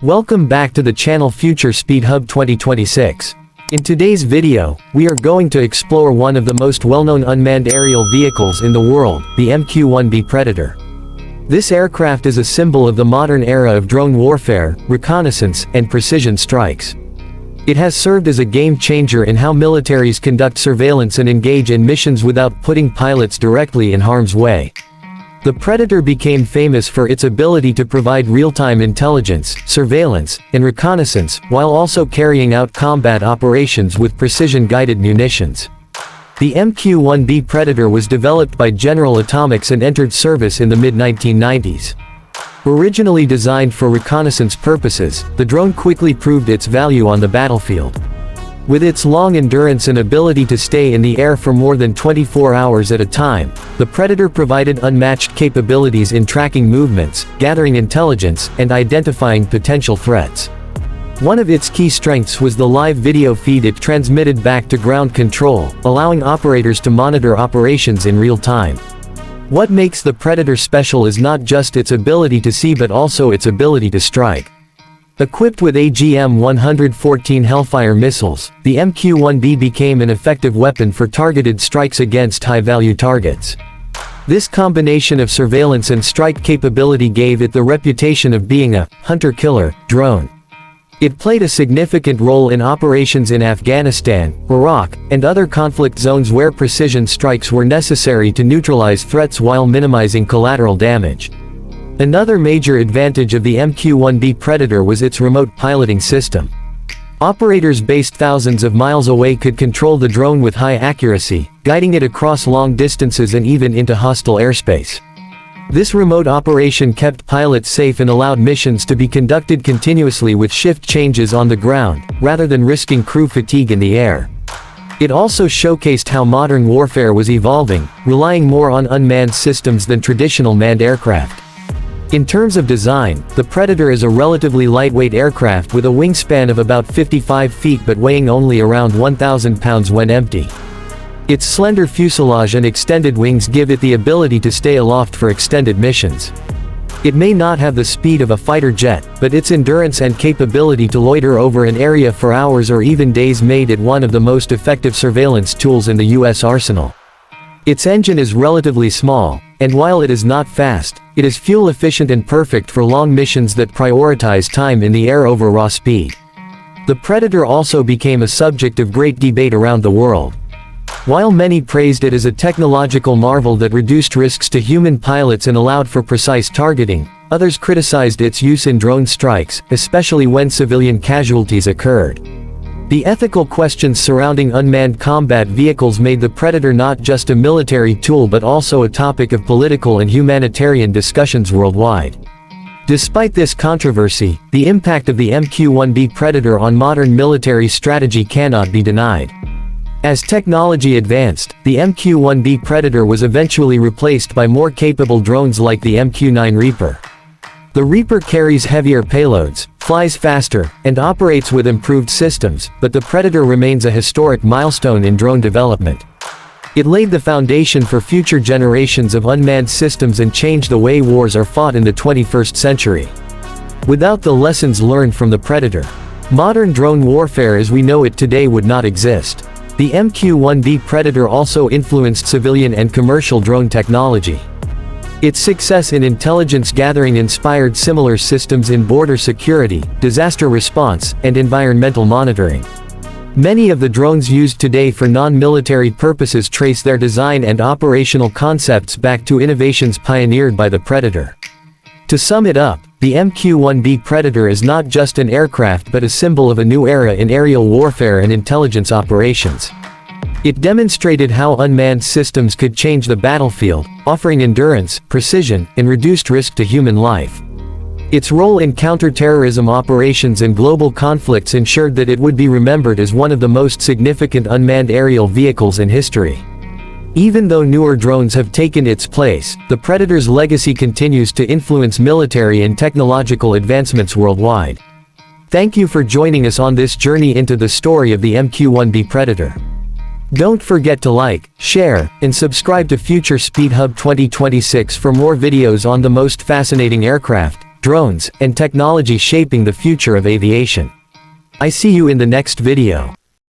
Welcome back to the channel Future Speed Hub 2026. In today's video, we are going to explore one of the most well-known unmanned aerial vehicles in the world, the MQ-1B Predator. This aircraft is a symbol of the modern era of drone warfare, reconnaissance, and precision strikes. It has served as a game-changer in how militaries conduct surveillance and engage in missions without putting pilots directly in harm's way. The Predator became famous for its ability to provide real-time intelligence, surveillance, and reconnaissance, while also carrying out combat operations with precision-guided munitions. The MQ-1B Predator was developed by General Atomics and entered service in the mid-1990s. Originally designed for reconnaissance purposes, the drone quickly proved its value on the battlefield. With its long endurance and ability to stay in the air for more than 24 hours at a time, the Predator provided unmatched capabilities in tracking movements, gathering intelligence, and identifying potential threats. One of its key strengths was the live video feed it transmitted back to ground control, allowing operators to monitor operations in real time. What makes the Predator special is not just its ability to see but also its ability to strike. Equipped with AGM-114 Hellfire missiles, the MQ-1B became an effective weapon for targeted strikes against high-value targets. This combination of surveillance and strike capability gave it the reputation of being a hunter-killer drone. It played a significant role in operations in Afghanistan, Iraq, and other conflict zones where precision strikes were necessary to neutralize threats while minimizing collateral damage. Another major advantage of the MQ-1B Predator was its remote piloting system. Operators based thousands of miles away could control the drone with high accuracy, guiding it across long distances and even into hostile airspace. This remote operation kept pilots safe and allowed missions to be conducted continuously with shift changes on the ground, rather than risking crew fatigue in the air. It also showcased how modern warfare was evolving, relying more on unmanned systems than traditional manned aircraft. In terms of design, the Predator is a relatively lightweight aircraft with a wingspan of about 55 feet but weighing only around 1,000 pounds when empty. Its slender fuselage and extended wings give it the ability to stay aloft for extended missions. It may not have the speed of a fighter jet, but its endurance and capability to loiter over an area for hours or even days made it one of the most effective surveillance tools in the U.S. arsenal. Its engine is relatively small, and while it is not fast, it is fuel efficient and perfect for long missions that prioritize time in the air over raw speed. The Predator also became a subject of great debate around the world. While many praised it as a technological marvel that reduced risks to human pilots and allowed for precise targeting, others criticized its use in drone strikes, especially when civilian casualties occurred. The ethical questions surrounding unmanned combat vehicles made the Predator not just a military tool but also a topic of political and humanitarian discussions worldwide. Despite this controversy, the impact of the MQ-1B Predator on modern military strategy cannot be denied. As technology advanced, the MQ-1B Predator was eventually replaced by more capable drones like the MQ-9 Reaper. The Reaper carries heavier payloads, flies faster, and operates with improved systems, but the Predator remains a historic milestone in drone development. It laid the foundation for future generations of unmanned systems and changed the way wars are fought in the 21st century. Without the lessons learned from the Predator, modern drone warfare as we know it today would not exist. The MQ-1B Predator also influenced civilian and commercial drone technology. Its success in intelligence gathering inspired similar systems in border security, disaster response, and environmental monitoring. Many of the drones used today for non-military purposes trace their design and operational concepts back to innovations pioneered by the Predator. To sum it up, the MQ-1B Predator is not just an aircraft but a symbol of a new era in aerial warfare and intelligence operations. It demonstrated how unmanned systems could change the battlefield, offering endurance, precision, and reduced risk to human life. Its role in counterterrorism operations and global conflicts ensured that it would be remembered as one of the most significant unmanned aerial vehicles in history. Even though newer drones have taken its place, the Predator's legacy continues to influence military and technological advancements worldwide. Thank you for joining us on this journey into the story of the MQ-1B Predator. Don't forget to like, share, and subscribe to Future Speed Hub 2026 for more videos on the most fascinating aircraft, drones, and technology shaping the future of aviation. I see you in the next video.